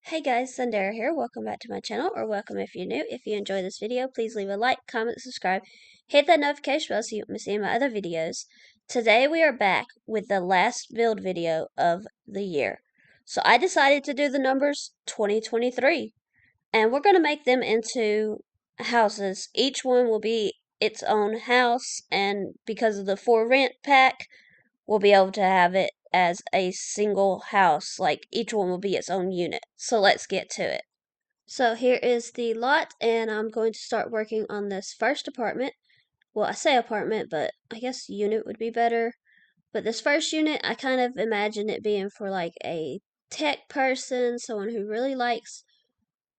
Hey guys, Sundara here. Welcome back to my channel, or welcome if you're new. If you enjoy this video, please leave a like, comment, subscribe, hit that notification bell so you don't miss any of my other videos. Today we are back with the last build video of the year. So I decided to do the numbers 2023, and we're going to make them into houses. Each one will be its own house, and because of the for rent pack, we'll be able to have it as a single house. Like each one will be its own unit. So let's get to it. So here is the lot, and I'm going to start working on this first apartment. Well, I say apartment, but I guess unit would be better. But this first unit, I kind of imagine it being for like a tech person, someone who really likes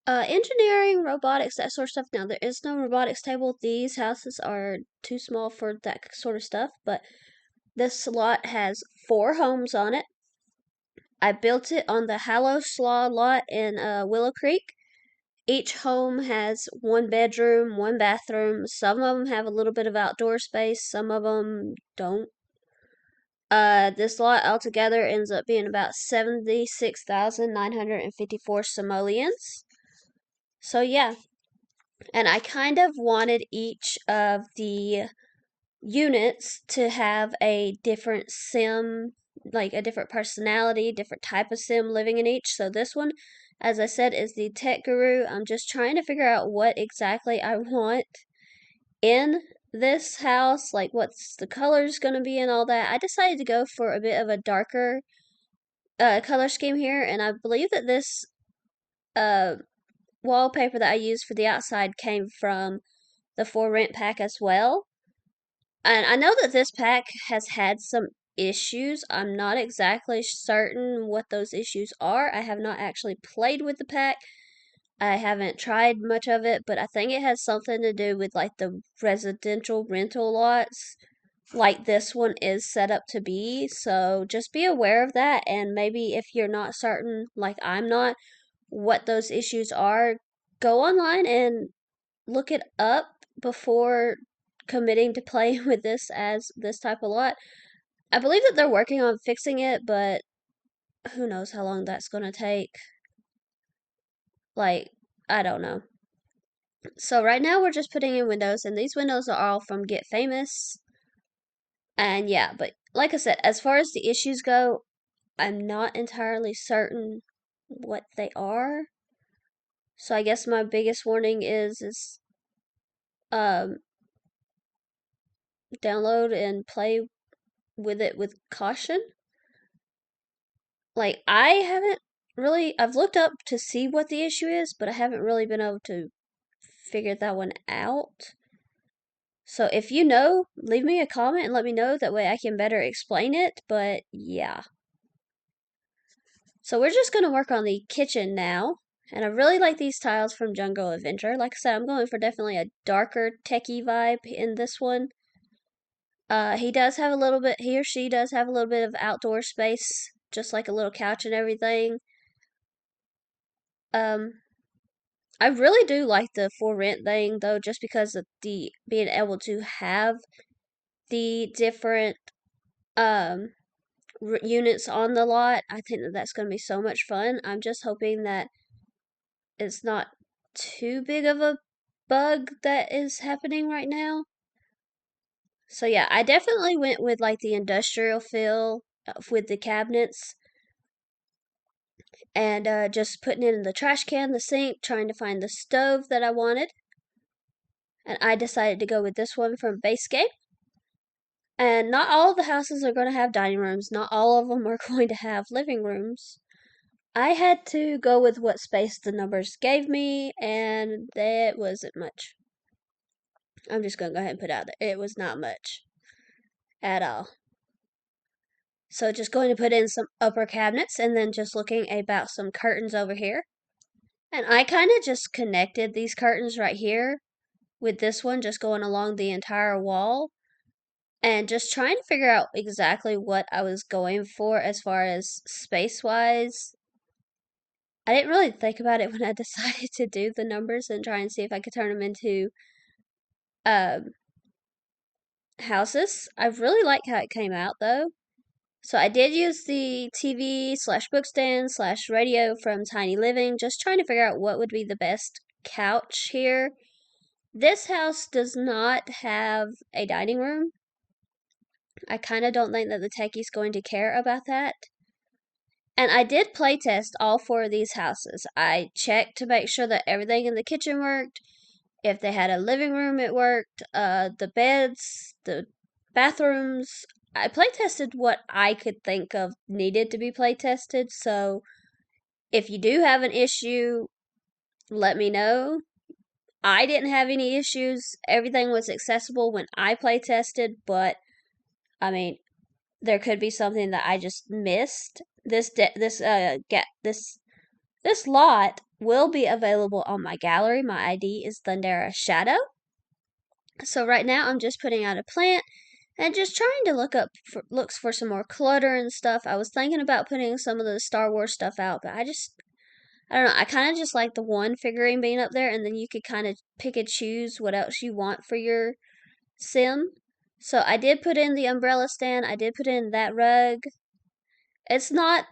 engineering, robotics, that sort of stuff. Now, there is no robotics table. These houses are too small for that sort of stuff, but this lot has 4 homes on it. I built it on the Hallow Slaw lot in Willow Creek. Each home has 1 bedroom, 1 bathroom. Some of them have a little bit of outdoor space, some of them don't. This lot altogether ends up being about 76,954 simoleons. So yeah, and I kind of wanted each of the units to have a different sim, like a different personality, different type of sim living in each. So this one, as I said, is the Tech Guru. I'm just trying to figure out what exactly I want in this house, like what's the colors going to be and all that. I decided to go for a bit of a darker color scheme here, and I believe that this uh, wallpaper that I used for the outside came from the For Rent pack as well. And I know that this pack has had some issues. I'm not exactly certain what those issues are. I have not actually played with the pack. I haven't tried much of it, but I think it has something to do with like the residential rental lots, like this one is set up to be. So just be aware of that. And maybe if you're not certain, like I'm not, what those issues are, go online and look it up before committing to playing with this as this type of lot. I believe that they're working on fixing it, but who knows how long that's going to take. Like, I don't know. So right now we're just putting in windows, and these windows are all from Get Famous. And yeah, but like I said, as far as the issues go, I'm not entirely certain what they are. So I guess my biggest warning is um download and play with it with caution. Like I haven't really I've looked up to see what the issue is, but I haven't really been able to figure that one out. So if you know, leave me a comment and let me know. That way I can better explain it. But yeah. So we're just going to work on the kitchen now. And I really like these tiles from Jungle Adventure. Like I said, I'm going for definitely a darker techie vibe in this one. He or she does have a little bit of outdoor space, just like a little couch and everything. Um, I really do like the for rent thing though, just because of the being able to have the different um units on the lot. I think that that's going to be so much fun. I'm just hoping that it's not too big of a bug that is happening right now. So yeah, I definitely went with like the industrial feel with the cabinets and just putting it in the trash can, the sink, trying to find the stove that I wanted. And I decided to go with this one from Base Game. And not all of the houses are going to have dining rooms. Not all of them are going to have living rooms. I had to go with what space the numbers gave me, and that wasn't much. I'm just going to go ahead and put out there. It was not much at all. So just going to put in some upper cabinets and then just looking about some curtains over here. And I kind of just connected these curtains right here with this one just going along the entire wall and just trying to figure out exactly what I was going for as far as space wise. I didn't really think about it when I decided to do the numbers and try and see if I could turn them into um, houses. I really like how it came out though. So I did use the TV slash bookstand slash radio from Tiny Living, just trying to figure out what would be the best couch here. This house does not have a dining room. I kind of don't think that the techie's going to care about that. And I did playtest all four of these houses. I checked to make sure that everything in the kitchen worked. If they had a living room, it worked. The beds, the bathrooms. I playtested what I could think of needed to be playtested. So if you do have an issue, let me know. I didn't have any issues. Everything was accessible when I playtested, but I mean, there could be something that I just missed. This lot will be available on my gallery. My ID is Thundera Shadow. So right now I'm just putting out a plant and just trying to looks for some more clutter and stuff. I was thinking about putting some of the Star Wars stuff out, but I don't know. I kind of just like the one figurine being up there, and then you could kind of pick and choose what else you want for your sim. So I did put in the umbrella stand. I did put in that rug. It's not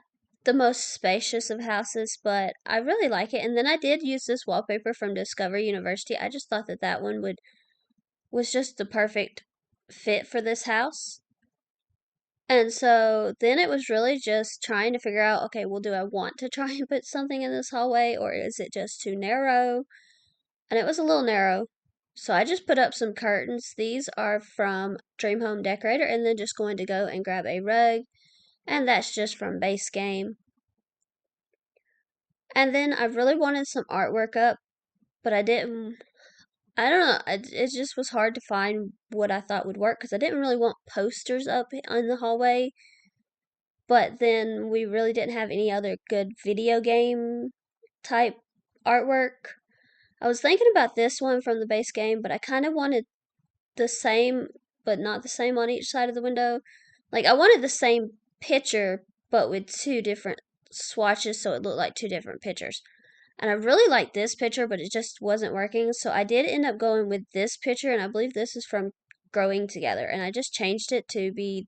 the most spacious of houses, but I really like it. And then I did use this wallpaper from Discover University. I just thought that that one would was just the perfect fit for this house. And so then it was really just trying to figure out, okay, well, do I want to try and put something in this hallway or is it just too narrow? And it was a little narrow. So I just put up some curtains. These are from Dream Home Decorator, and then just going to go and grab a rug, and that's just from Base Game. And then I really wanted some artwork up, but I didn't. I don't know. It just was hard to find what I thought would work because I didn't really want posters up in the hallway. But then we really didn't have any other good video game type artwork. I was thinking about this one from the base game, but I kind of wanted the same, but not the same on each side of the window. Like, I wanted the same picture, but with two different swatches so it looked like two different pictures. And I really liked this picture, but it just wasn't working. So I did end up going with this picture, and I believe this is from Growing Together. And I just changed it to be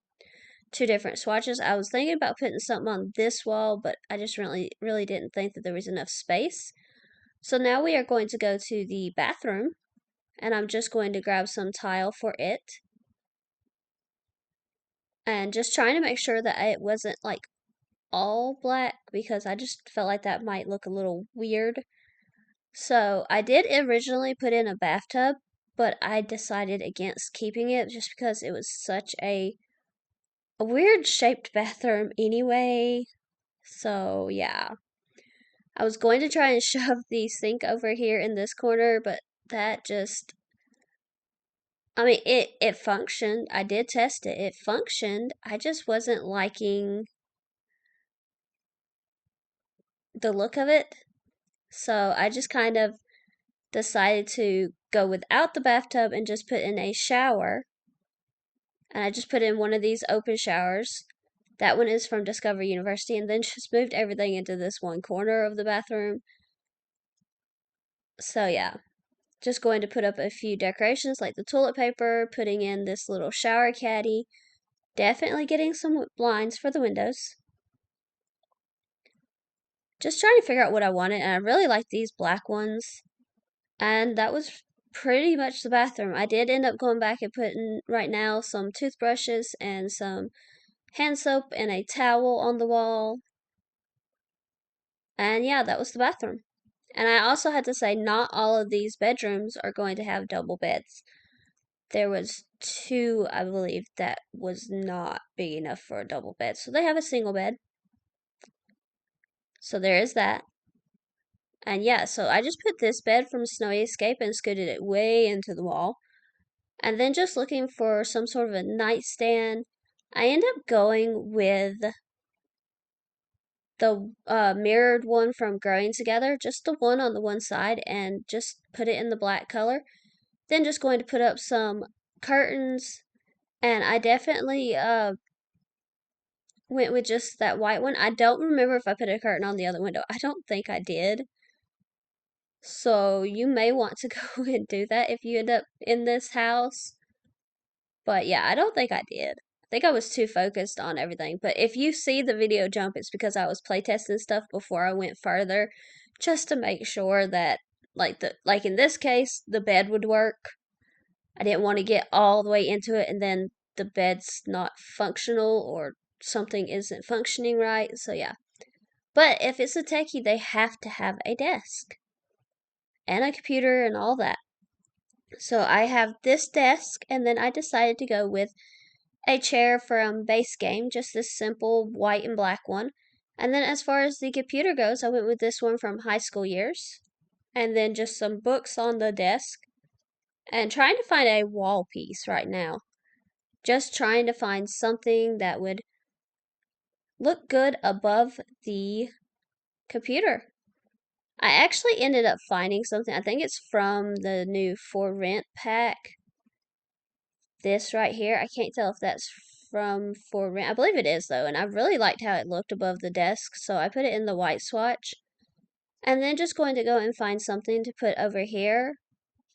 two different swatches. I was thinking about putting something on this wall, but I just really didn't think that there was enough space. So now we are going to go to the bathroom, and I'm just going to grab some tile for it. And just trying to make sure that it wasn't like all black because I just felt like that might look a little weird. So I did originally put in a bathtub, but I decided against keeping it just because it was such a weird shaped bathroom anyway. So yeah. I was going to try and shove the sink over here in this corner, but that just I mean it functioned. I did test it. It functioned. I just wasn't liking the look of it. So I just kind of decided to go without the bathtub and just put in a shower. And I just put in one of these open showers. That one is from Discover University, and then just moved everything into this one corner of the bathroom. So yeah, just going to put up a few decorations like the toilet paper, putting in this little shower caddy, definitely getting some blinds for the windows. Just trying to figure out what I wanted, and I really like these black ones. And that was pretty much the bathroom. I did end up going back and putting right now some toothbrushes and some hand soap and a towel on the wall. And yeah, that was the bathroom. And I also had to say, not all of these bedrooms are going to have double beds. There was two, I believe, that was not big enough for a double bed. So they have a single bed. So there is that. And yeah, so I just put this bed from Snowy Escape and scooted it way into the wall. And then just looking for some sort of a nightstand. I end up going with the mirrored one from Growing Together, just the one on the one side, and just put it in the black color. Then just going to put up some curtains, and I definitely went with just that white one. I don't remember if I put a curtain on the other window. I don't think I did. So you may want to go and do that if you end up in this house. But yeah, I don't think I did. think I was too focused on everything. But if you see the video jump, it's because I was playtesting stuff before I went further, just to make sure that like in this case, the bed would work. I didn't want to get all the way into it and then the bed's not functional or something isn't functioning right. So yeah. But if it's a techie, they have to have a desk and a computer and all that. So I have this desk, and then I decided to go with a chair from Base Game, just this simple white and black one. And then as far as the computer goes, I went with this one from High School Years. And then just some books on the desk. And trying to find a wall piece right now. Just trying to find something that would look good above the computer. I actually ended up finding something. I think it's from the new For Rent pack. This right here. I can't tell if that's from For Rent. I believe it is though, and I really liked how it looked above the desk, so I put it in the white swatch. And then just going to go and find something to put over here.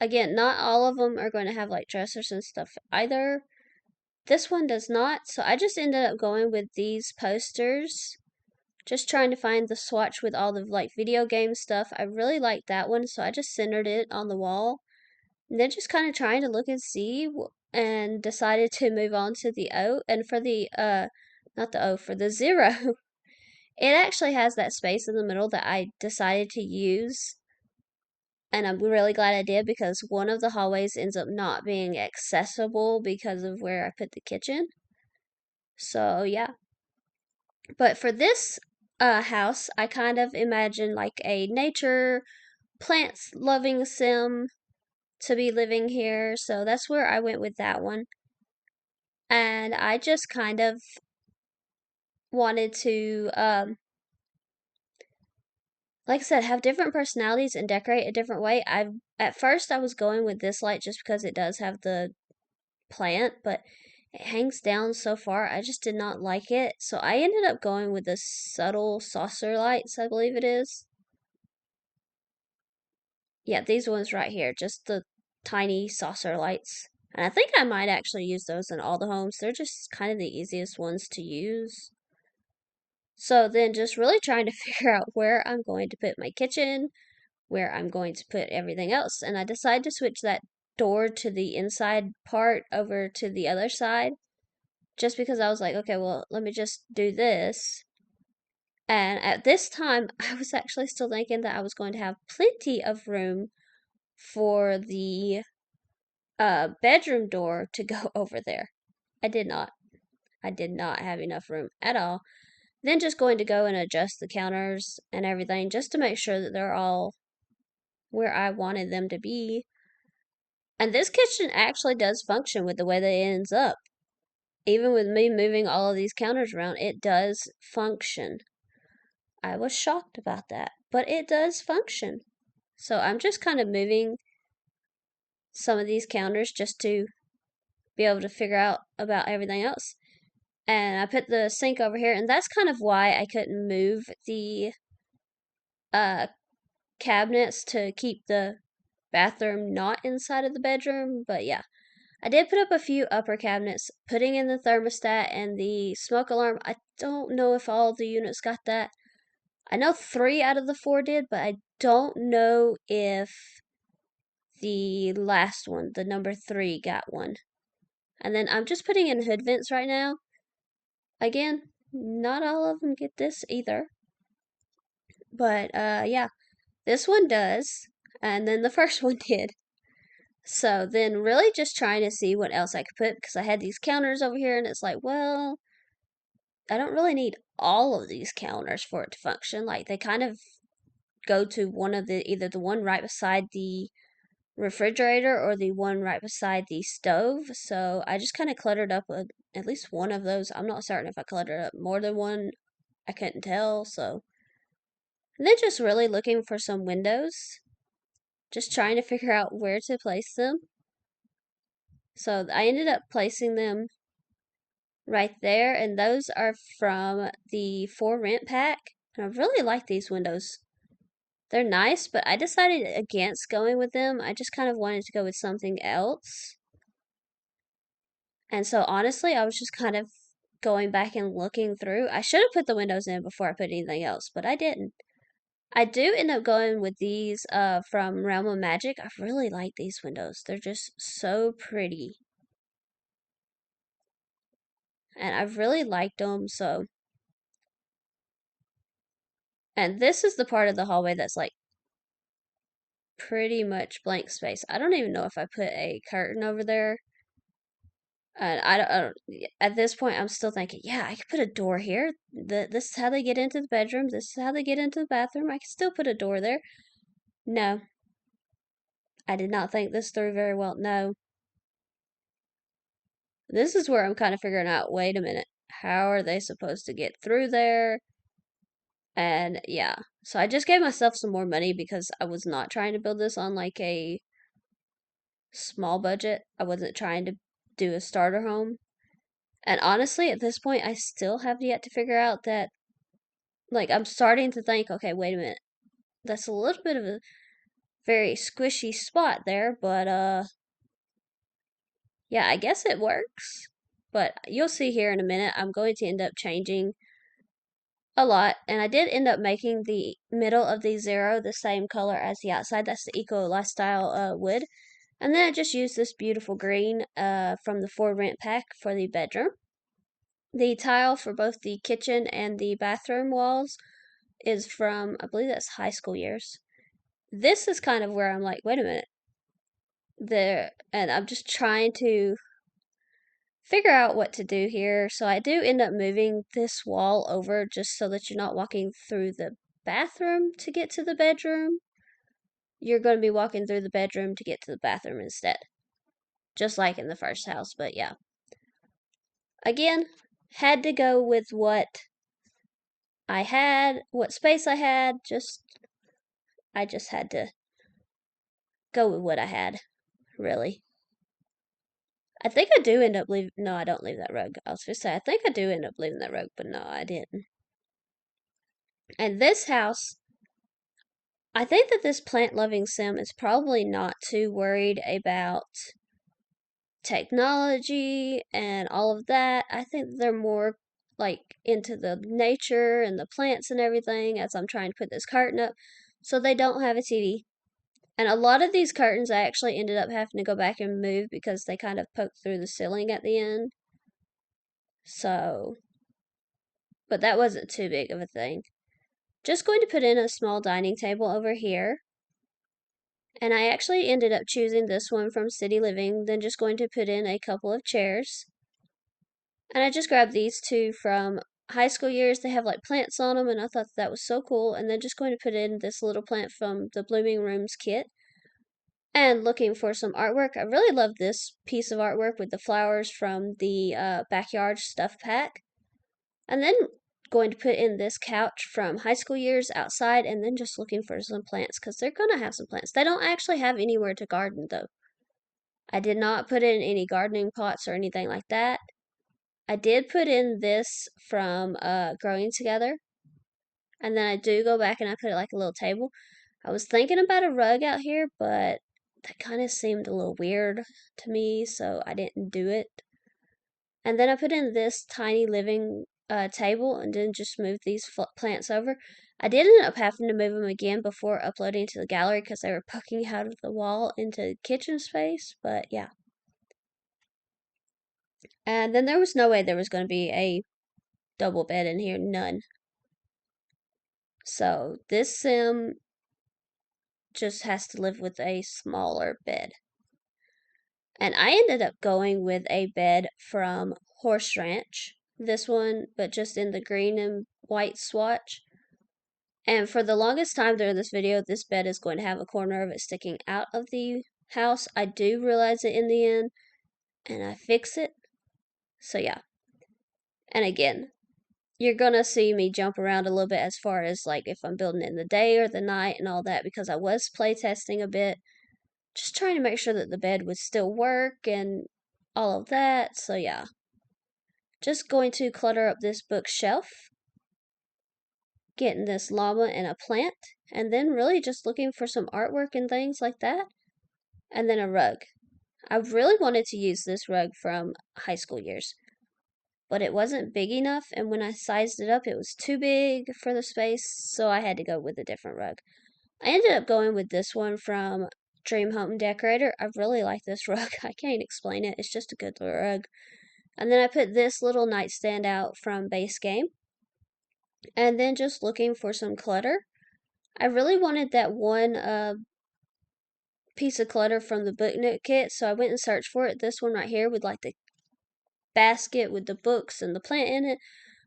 Again, not all of them are going to have like dressers and stuff either. This one does not, so I just ended up going with these posters. Just trying to find the swatch with all the like video game stuff. I really liked that one, so I just centered it on the wall. And then just kind of trying to look and see and decided to move on to the O. And for the not the O, for the zero, it actually has that space in the middle that I decided to use. And I'm really glad I did because one of the hallways ends up not being accessible because of where I put the kitchen. So yeah. But for this house, I kind of imagine like a nature plants loving sim to be living here. So that's where I went with that one. And I just kind of wanted to, like I said, have different personalities and decorate a different way. At first I was going with this light just because it does have the plant, but it hangs down so far. I just did not like it. So I ended up going with the subtle saucer lights, I believe it is. Yeah, these ones right here, just the tiny saucer lights. And I think I might actually use those in all the homes. They're just kind of the easiest ones to use. So then just really trying to figure out where I'm going to put my kitchen, where I'm going to put everything else. And I decided to switch that door to the inside part over to the other side just because I was like, okay, well, let me just do this. And at this time, I was actually still thinking that I was going to have plenty of room for the bedroom door to go over there. I did not. I did not have enough room at all. Then just going to go and adjust the counters and everything just to make sure that they're all where I wanted them to be. And this kitchen actually does function with the way that it ends up. Even with me moving all of these counters around, it does function. I was shocked about that, but it does function. So I'm just kind of moving some of these counters just to be able to figure out about everything else. And I put the sink over here, and that's kind of why I couldn't move the uh cabinets to keep the bathroom not inside of the bedroom. But yeah, I did put up a few upper cabinets, putting in the thermostat and the smoke alarm. I don't know if all of the units got that. I know 3 out of the 4 did, but I don't know if the last one, the number 3, got one. And then I'm just putting in hood vents right now. Again, not all of them get this either. But yeah, this one does, and then the first one did. So then really just trying to see what else I could put because I had these counters over here and it's like, well, I don't really need all of these counters for it to function. Like they kind of go to one of the either the one right beside the refrigerator or the one right beside the stove. So I just kind of cluttered up at least one of those. I'm not certain if I cluttered up more than one. I couldn't tell. So and then just really looking for some windows. Just trying to figure out where to place them. So I ended up placing them right there, and those are from the For Rent pack. And I really like these windows. They're nice, but I decided against going with them. I just kind of wanted to go with something else. And so honestly, I was just kind of going back and looking through. I should have put the windows in before I put anything else, but I didn't. I do end up going with these from Realm of Magic. I really like these windows. They're just so pretty. And I've really liked them, so and this is the part of the hallway that's like pretty much blank space. I don't even know if I put a curtain over there. And at this point, I'm still thinking, yeah, I could put a door here. This is how they get into the bedroom. This is how they get into the bathroom. I could still put a door there. No, I did not think this through very well. No, this is where I'm kind of figuring out, wait a minute, how are they supposed to get through there? And yeah, so I just gave myself some more money because I was not trying to build this on like a small budget. I wasn't trying to do a starter home. And honestly, at this point, I still have yet to figure out that, like, I'm starting to think, okay, wait a minute. That's a little bit of a very squishy spot there, but, yeah, I guess it works. But you'll see here in a minute, I'm going to end up changing a lot. And I did end up making the middle of the zero the same color as the outside. That's the Eco Lifestyle wood. And then I just used this beautiful green from the For Rent pack for the bedroom. The tile for both the kitchen and the bathroom walls is from, I believe that's high school years. This is kind of where I'm like, wait a minute. And I'm just trying to figure out what to do here. So I do end up moving this wall over just so that you're not walking through the bathroom to get to the bedroom. You're going to be walking through the bedroom to get to the bathroom instead. Just like in the first house, but yeah. Again, had to go with what I had, what space I had, I just had to go with what I had, really. I think I do end up leaving. No, I don't leave that rug. I was going to say, I think I do end up leaving that rug, but no, I didn't. And this house, I think that this plant loving sim is probably not too worried about technology and all of that. I think they're more like into the nature and the plants and everything as I'm trying to put this curtain up. So they don't have a TV. And a lot of these curtains I actually ended up having to go back and move because they kind of poked through the ceiling at the end. So, but that wasn't too big of a thing. Just going to put in a small dining table over here. And I actually ended up choosing this one from City Living, then just going to put in a couple of chairs. And I just grabbed these two from high school years. They have like plants on them, and I thought that was so cool. And then just going to put in this little plant from the Blooming Rooms kit. And looking for some artwork. I really love this piece of artwork with the flowers from the backyard stuff pack. And then going to put in this couch from high school years outside, and then just looking for some plants because they're going to have some plants. They don't actually have anywhere to garden though. I did not put in any gardening pots or anything like that. I did put in this from Growing Together, and then I do go back and I put it like a little table. I was thinking about a rug out here, but that kind of seemed a little weird to me, so I didn't do it. And then I put in this tiny living table and then just moved these plants over. I did end up having to move them again before uploading to the gallery because they were poking out of the wall into kitchen space, but yeah. And then there was no way there was going to be a double bed in here, none. So this sim just has to live with a smaller bed. And I ended up going with a bed from Horse Ranch. This one, but just in the green and white swatch. And for the longest time during this video, this bed is going to have a corner of it sticking out of the house. I do realize it in the end, and I fix it. So yeah. And again, you're gonna see me jump around a little bit as far as like if I'm building in the day or the night and all that because I was playtesting a bit, just trying to make sure that the bed would still work and all of that. So yeah. Just going to clutter up this bookshelf, getting this llama and a plant, and then really just looking for some artwork and things like that, and then a rug. I really wanted to use this rug from high school years, but it wasn't big enough, and when I sized it up, it was too big for the space, so I had to go with a different rug. I ended up going with this one from Dream Home Decorator. I really like this rug. I can't explain it. It's just a good little rug. And then I put this little nightstand out from Base Game. And then just looking for some clutter. I really wanted that one piece of clutter from the book nook kit, so I went and searched for it. This one right here with like the basket with the books and the plant in it.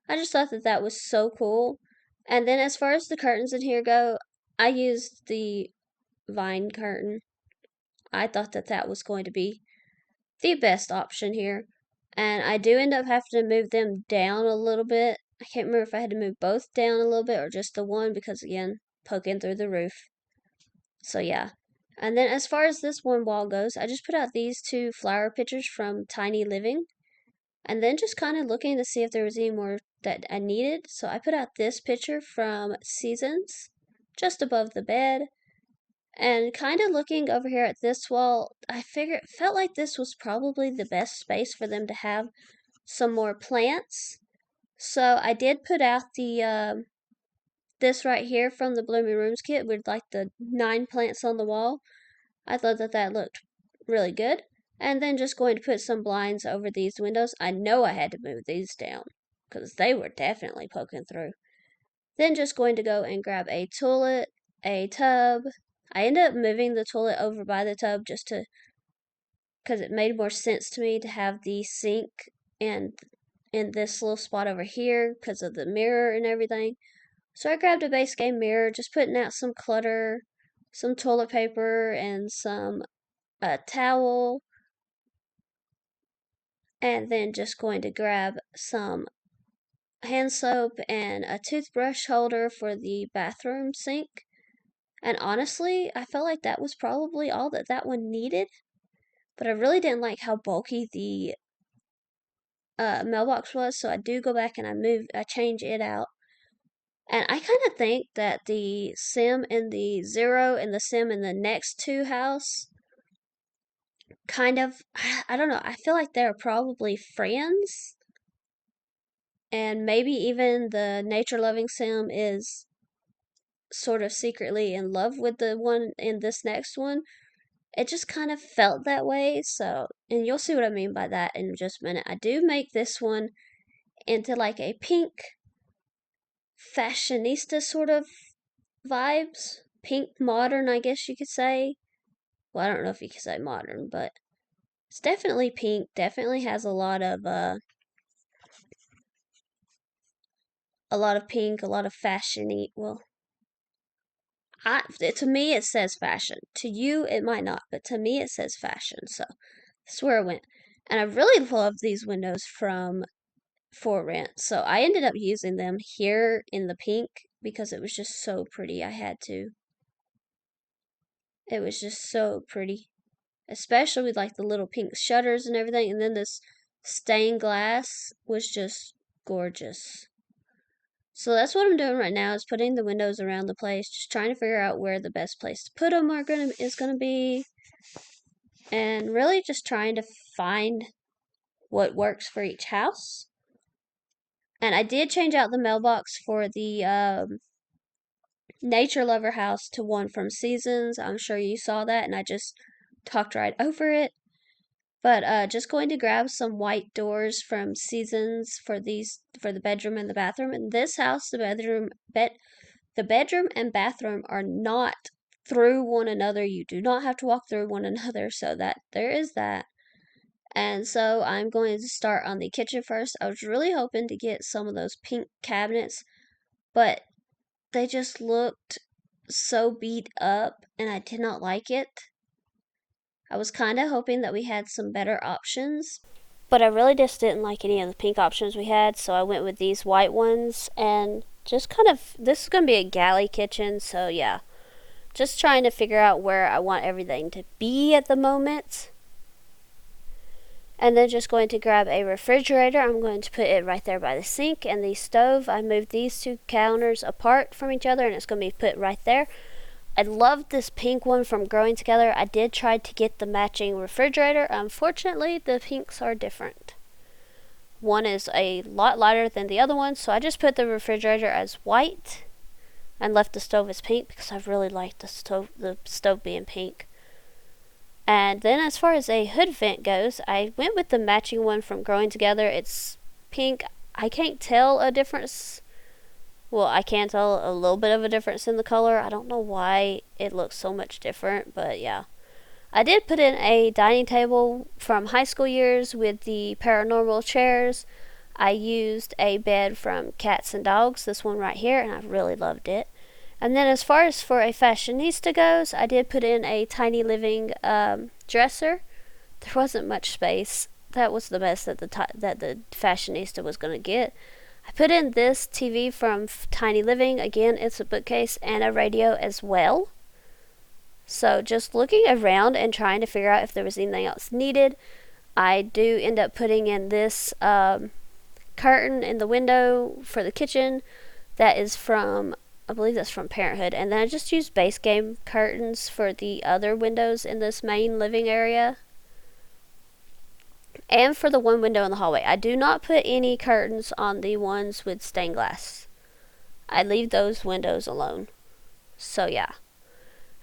I just thought that that was so cool. And then as far as the curtains in here go, I used the vine curtain. I thought that that was going to be the best option here. And I do end up having to move them down a little bit. I can't remember if I had to move both down a little bit or just the one because, again, poking through the roof. So, yeah. And then as far as this one wall goes, I just put out these two flower pictures from Tiny Living. And then just kind of looking to see if there was any more that I needed. So I put out this picture from Seasons just above the bed. And kind of looking over here at this wall, I felt like this was probably the best space for them to have some more plants. So I did put out the this right here from the Blooming Rooms kit with like the 9 plants on the wall. I thought that that looked really good. And then just going to put some blinds over these windows. I know I had to move these down because they were definitely poking through. Then just going to go and grab a toilet, a tub. I ended up moving the toilet over by the tub just to, because it made more sense to me to have the sink and in this little spot over here because of the mirror and everything. So I grabbed a Base Game mirror, just putting out some clutter, some toilet paper, and some towel. And then just going to grab some hand soap and a toothbrush holder for the bathroom sink. And honestly, I felt like that was probably all that that one needed. But I really didn't like how bulky the mailbox was, so I do go back and I change it out. And I kind of think that the sim in the Zero and the sim in the next two house kind of, I don't know, I feel like they're probably friends. And maybe even the nature loving sim is sort of secretly in love with the one in this next one. It just kind of felt that way. So, and you'll see what I mean by that in just a minute. I do make this one into like a pink fashionista sort of vibes. Pink modern, I guess you could say. Well, I don't know if you could say modern, but it's definitely pink. Definitely has a lot of pink, a lot of fashiony. Well, to me it says fashion. To you it might not, but to me it says fashion. So that's where I went. And I really love these windows from For Rent. So I ended up using them here in the pink because it was just so pretty. I had to. It was just so pretty. Especially with like the little pink shutters and everything. And then this stained glass was just gorgeous. So that's what I'm doing right now is putting the windows around the place, just trying to figure out where the best place to put them is gonna be, and really just trying to find what works for each house. And I did change out the mailbox for the Nature Lover house to one from Seasons. I'm sure you saw that, and I just talked right over it. But just going to grab some white doors from Seasons for the bedroom and the bathroom. In this house, the bedroom and bathroom are not through one another. You do not have to walk through one another, so that there is that. And so I'm going to start on the kitchen first. I was really hoping to get some of those pink cabinets, but they just looked so beat up and I did not like it. I was kind of hoping that we had some better options, but I really just didn't like any of the pink options we had, so I went with these white ones and just kind of, this is going to be a galley kitchen, so yeah. Just trying to figure out where I want everything to be at the moment. And then just going to grab a refrigerator. I'm going to put it right there by the sink and the stove. I moved these two counters apart from each other and it's going to be put right there. I loved this pink one from Growing Together. I did try to get the matching refrigerator. Unfortunately, the pinks are different. One is a lot lighter than the other one, so I just put the refrigerator as white and left the stove as pink because I really liked the stove being pink. And then as far as a hood vent goes, I went with the matching one from Growing Together. It's pink. I can't tell a difference. Well, I can tell a little bit of a difference in the color. I don't know why it looks so much different, but yeah. I did put in a dining table from high school years with the paranormal chairs. I used a bed from Cats and Dogs, this one right here, and I really loved it. And then as far as for a fashionista goes, I did put in a tiny living dresser. There wasn't much space. That was the best that the fashionista was going to get. I put in this TV from Tiny Living. Again, it's a bookcase and a radio as well. So just looking around and trying to figure out if there was anything else needed, I do end up putting in this curtain in the window for the kitchen. That is from, I believe that's from Parenthood. And then I just used base game curtains for the other windows in this main living area. And for the one window in the hallway. I do not put any curtains on the ones with stained glass. I leave those windows alone. So yeah.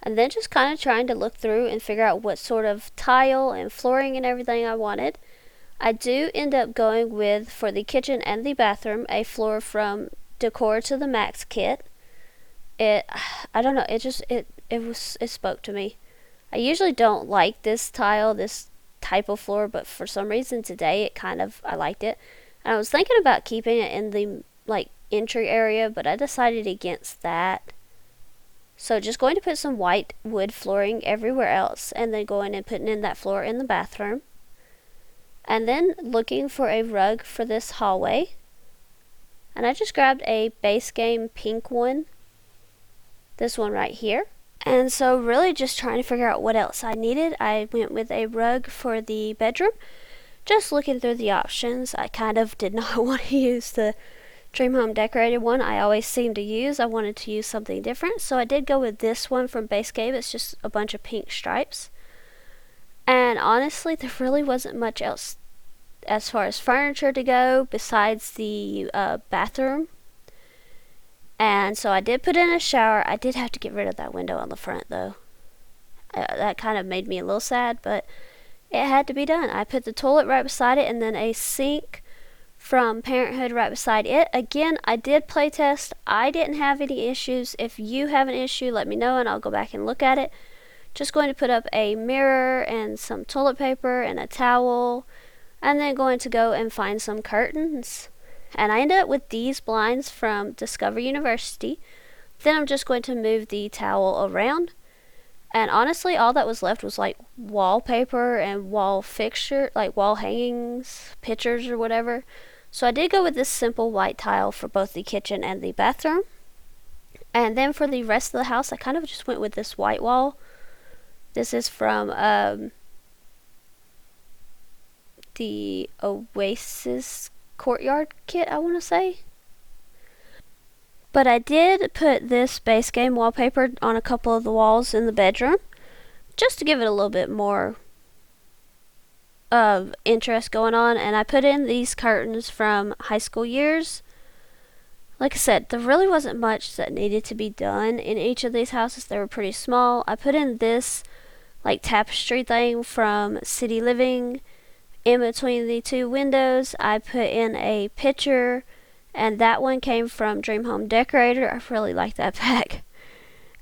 And then just kind of trying to look through and figure out what sort of tile and flooring and everything I wanted. I do end up going with, for the kitchen and the bathroom, a floor from Decor to the Max kit. I don't know, it spoke to me. I usually don't like this tile, this type of floor, but for some reason today I liked it. And I was thinking about keeping it in the entry area, but I decided against that. So just going to put some white wood flooring everywhere else, and then going and putting in that floor in the bathroom. And then looking for a rug for this hallway. And I just grabbed a base game pink one. This one right here. And so really just trying to figure out what else I needed. I went with a rug for the bedroom. Just looking through the options, I kind of did not want to use the Dream Home Decorated one I always seem to use. I wanted to use something different, so I did go with this one from Base Game. It's just a bunch of pink stripes. And honestly, there really wasn't much else as far as furniture to go besides the bathroom. And so I did put in a shower. I did have to get rid of that window on the front, though. That kind of made me a little sad, but it had to be done. I put the toilet right beside it, and then a sink from Parenthood right beside it. Again, I did play test. I didn't have any issues. If you have an issue, let me know and I'll go back and look at it. Just going to put up a mirror and some toilet paper and a towel, and then going to go and find some curtains. And I ended up with these blinds from Discover University. Then I'm just going to move the towel around. And honestly, all that was left was wallpaper and wall fixture, wall hangings, pictures or whatever. So I did go with this simple white tile for both the kitchen and the bathroom. And then for the rest of the house, I kind of just went with this white wall. This is from the Oasis Courtyard kit, I want to say. But I did put this base game wallpaper on a couple of the walls in the bedroom, just to give it a little bit more of interest going on. And I put in these curtains from high school years. Like I said, there really wasn't much that needed to be done in each of these houses. They were pretty small. I put in this tapestry thing from City Living in between the two windows. I put in a picture, and that one came from Dream Home Decorator. I really like that pack.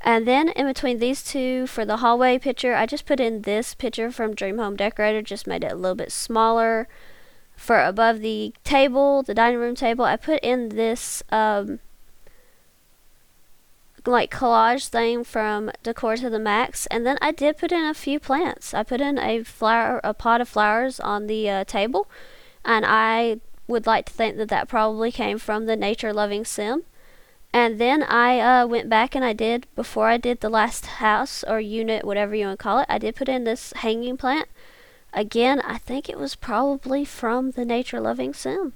And then in between these two, for the hallway picture, I just put in this picture from Dream Home Decorator, just made it a little bit smaller. For above the table, the dining room table, I put in this collage thing from Decor to the Max. And then I did put in a few plants. I put in a pot of flowers on the table, and I would like to think that probably came from the Nature Loving Sim. And then I went back and before I did the last house or unit, whatever you want to call it, I did put in this hanging plant. Again, I think it was probably from the Nature Loving Sim.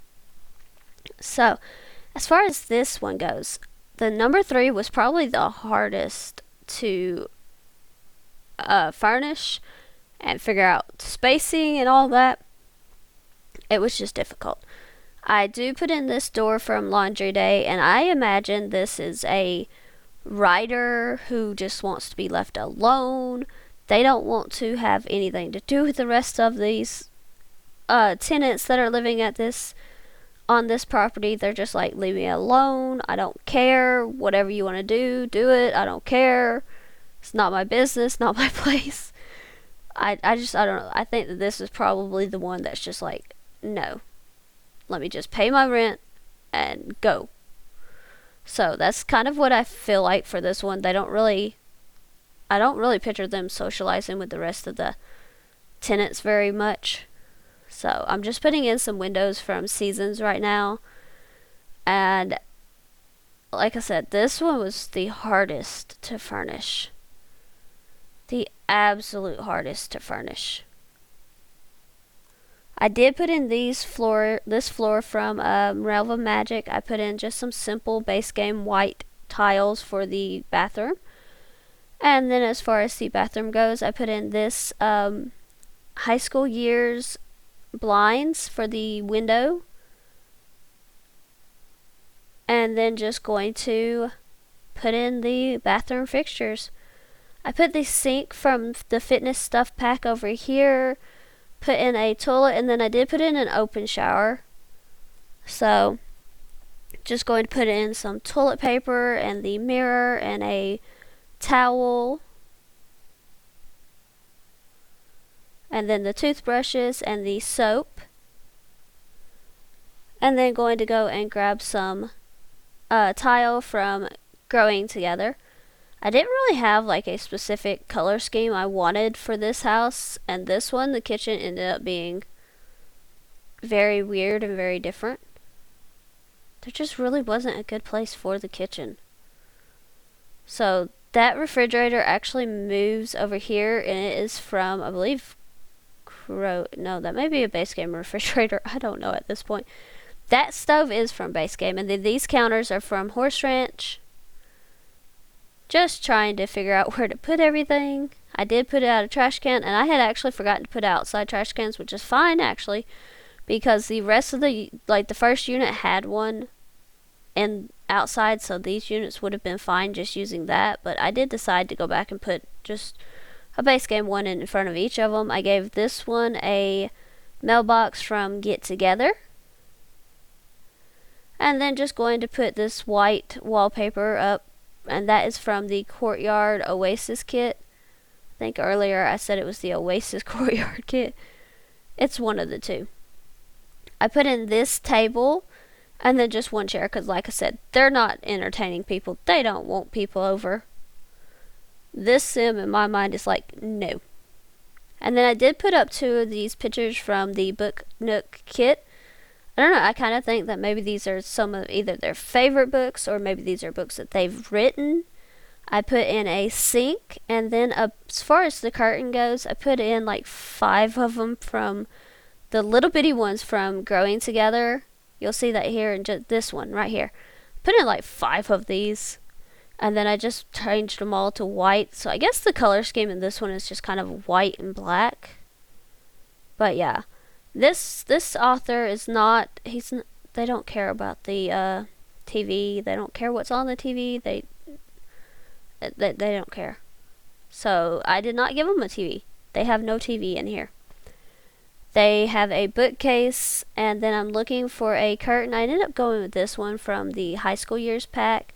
So, as far as this one goes, the number 3 was probably the hardest to furnish and figure out spacing and all that. It was just difficult. I do put in this door from Laundry Day, and I imagine this is a writer who just wants to be left alone. They don't want to have anything to do with the rest of these tenants that are living at this on this property. They're just like, leave me alone. I don't care. Whatever you want to do it. I don't care. It's not my business, not my place. I don't know. I think that this is probably the one that's just like, no. Let me just pay my rent and go. So that's kind of what I feel like for this one. I don't really picture them socializing with the rest of the tenants very much. So I'm just putting in some windows from Seasons right now. And like I said, this one was the hardest to furnish. The absolute hardest to furnish. I did put in this floor from Realm of Magic. I put in just some simple base game white tiles for the bathroom. And then as far as the bathroom goes, I put in this high school years blinds for the window. And then just going to put in the bathroom fixtures. I put the sink from the fitness stuff pack over here, put in a toilet, and then I did put in an open shower. So just going to put in some toilet paper and the mirror and a towel, and then the toothbrushes and the soap, and then going to go and grab some tile from Growing Together. I didn't really have like a specific color scheme I wanted for this house, and this one, the kitchen, ended up being very weird and very different. There just really wasn't a good place for the kitchen. So that refrigerator actually moves over here, and it is from, I believe, no, that may be a base game refrigerator. I don't know at this point. That stove is from base game, and then these counters are from Horse Ranch. Just trying to figure out where to put everything. I did put it out a trash can, and I had actually forgotten to put outside trash cans, which is fine actually, because the rest of the first unit had one and outside, so these units would have been fine just using that. But I did decide to go back and put just a base game one in front of each of them. I gave this one a mailbox from Get Together, and then just going to put this white wallpaper up, and that is from the Courtyard Oasis kit. I think earlier I said it was the Oasis Courtyard kit. It's one of the two. I put in this table and then just one chair, because like I said, they're not entertaining people. They don't want people over. This sim in my mind is like, no. And then I did put up two of these pictures from the Book Nook kit. I don't know, I kind of think that maybe these are some of either their favorite books, or maybe these are books that they've written. I put in a sink, and then as far as the curtain goes, I put in like 5 of them from the little bitty ones from Growing Together. You'll see that here in just this one right here. Put in like 5 of these, and then I just changed them all to white. So I guess the color scheme in this one is just kind of white and black. But yeah. This author is not, they don't care about the TV. They don't care what's on the TV. They don't care. So I did not give them a TV. They have no TV in here. They have a bookcase, and then I'm looking for a curtain. I ended up going with this one from the High School Years pack,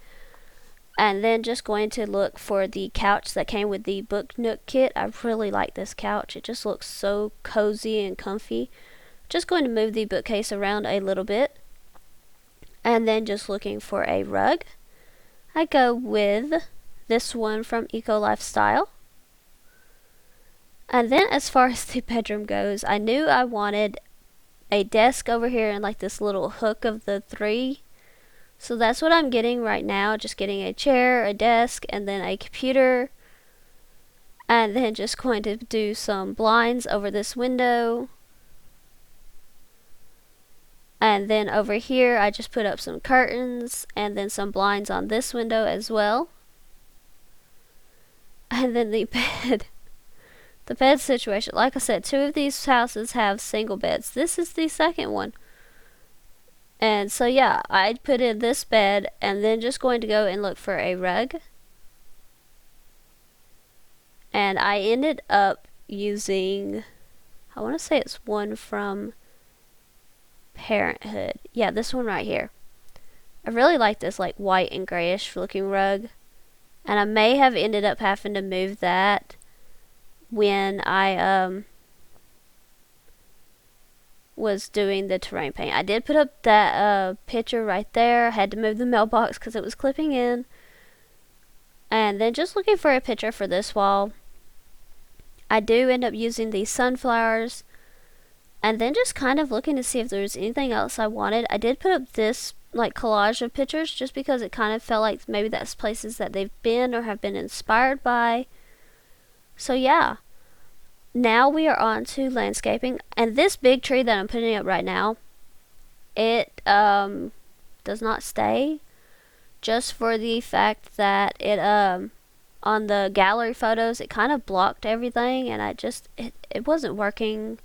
and then just going to look for the couch that came with the Book Nook kit. I really like this couch. It just looks so cozy and comfy. Just going to move the bookcase around a little bit, and then just looking for a rug. I go with this one from Eco Lifestyle. And then as far as the bedroom goes, I knew I wanted a desk over here and like this little hook of the 3. So that's what I'm getting right now. Just getting a chair, a desk, and then a computer. And then just going to do some blinds over this window. And then over here, I just put up some curtains and then some blinds on this window as well. And then the bed situation. Like I said, 2 of these houses have single beds. This is the second one. And so yeah, I put in this bed and then just going to go and look for a rug. And I ended up using, I want to say it's one from Parenthood. Yeah, this one right here. I really like this like white and grayish looking rug. And I may have ended up having to move that when I was doing the terrain paint. I did put up that picture right there. I had to move the mailbox because it was clipping in. And then just looking for a picture for this wall. I do end up using these sunflowers. And then just kind of looking to see if there was anything else I wanted. I did put up this like collage of pictures just because it kind of felt like maybe that's places that they've been or have been inspired by. So yeah. Now we are on to landscaping. And this big tree that I'm putting up right now, it does not stay. Just for the fact that it on the gallery photos it kind of blocked everything and it wasn't working.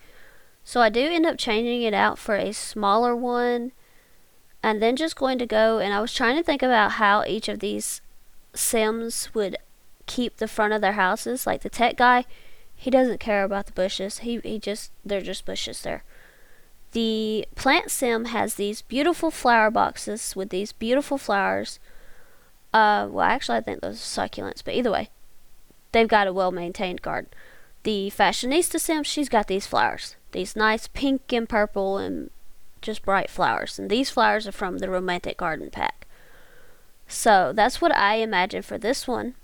So I do end up changing it out for a smaller one. And then just going to go, and I was trying to think about how each of these Sims would keep the front of their houses. Like the tech guy, he doesn't care about the bushes. They're just bushes there. The plant sim has these beautiful flower boxes with these beautiful flowers. Well, actually, I think those are succulents, but either way, they've got a well-maintained garden. The fashionista sim, she's got these flowers. These nice pink and purple and just bright flowers. And these flowers are from the Romantic Garden pack. So that's what I imagine for this one.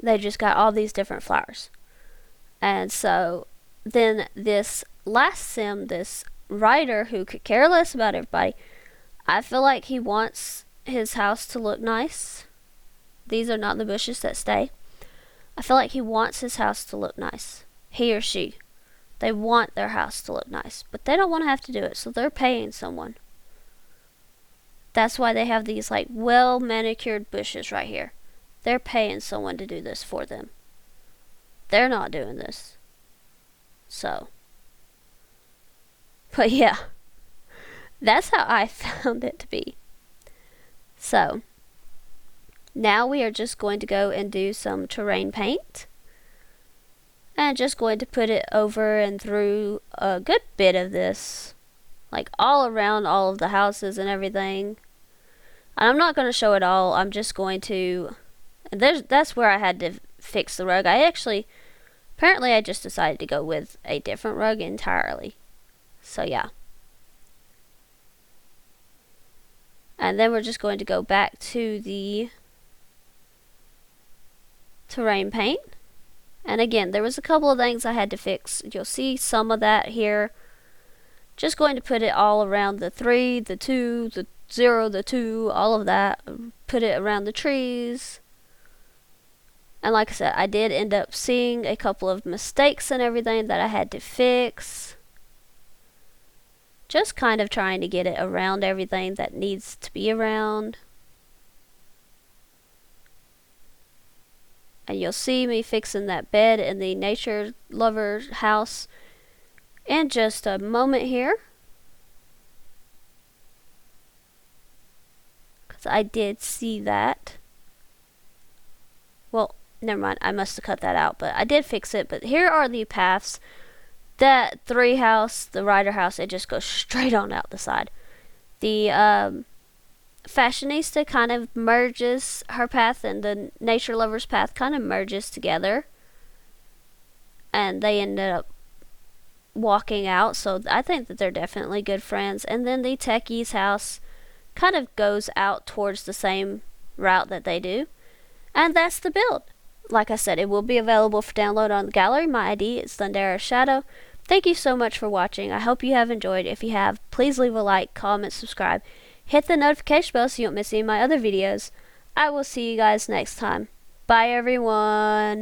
They just got all these different flowers. And so then this last sim, this writer who could care less about everybody, I feel like he wants his house to look nice. These are not the bushes that stay. I feel like he wants his house to look nice. He or she. They want their house to look nice, but they don't want to have to do it, so they're paying someone. That's why they have these like well manicured bushes right here. They're paying someone to do this for them. They're not doing this. So. But yeah. That's how I found it to be. So. Now we are just going to go and do some terrain paint. And just going to put it over and through a good bit of this. Like all around all of the houses and everything. And I'm not going to show it all. I'm just going to... That's where I had to fix the rug. Apparently I just decided to go with a different rug entirely. So yeah. And then we're just going to go back to the terrain paint. And again, there was a couple of things I had to fix. You'll see some of that here. Just going to put it all around the 3, the 2, the 0, the 2, all of that. Put it around the trees. And like I said, I did end up seeing a couple of mistakes and everything that I had to fix. Just kind of trying to get it around everything that needs to be around. And you'll see me fixing that bed in the nature lover house in just a moment here. Because I did see that. Well, never mind. I must have cut that out. But I did fix it. But here are the paths. That 3 house, the Ryder house, it just goes straight on out the side. The fashionista kind of merges her path and the nature lover's path kind of merges together. And they ended up walking out. So I think that they're definitely good friends. And then the techie's house kind of goes out towards the same route that they do. And that's the build. Like I said, it will be available for download on the gallery. My ID is Thundera Shadow. Thank you so much for watching. I hope you have enjoyed. If you have, please leave a like, comment, subscribe. Hit the notification bell so you don't miss any of my other videos. I will see you guys next time. Bye everyone.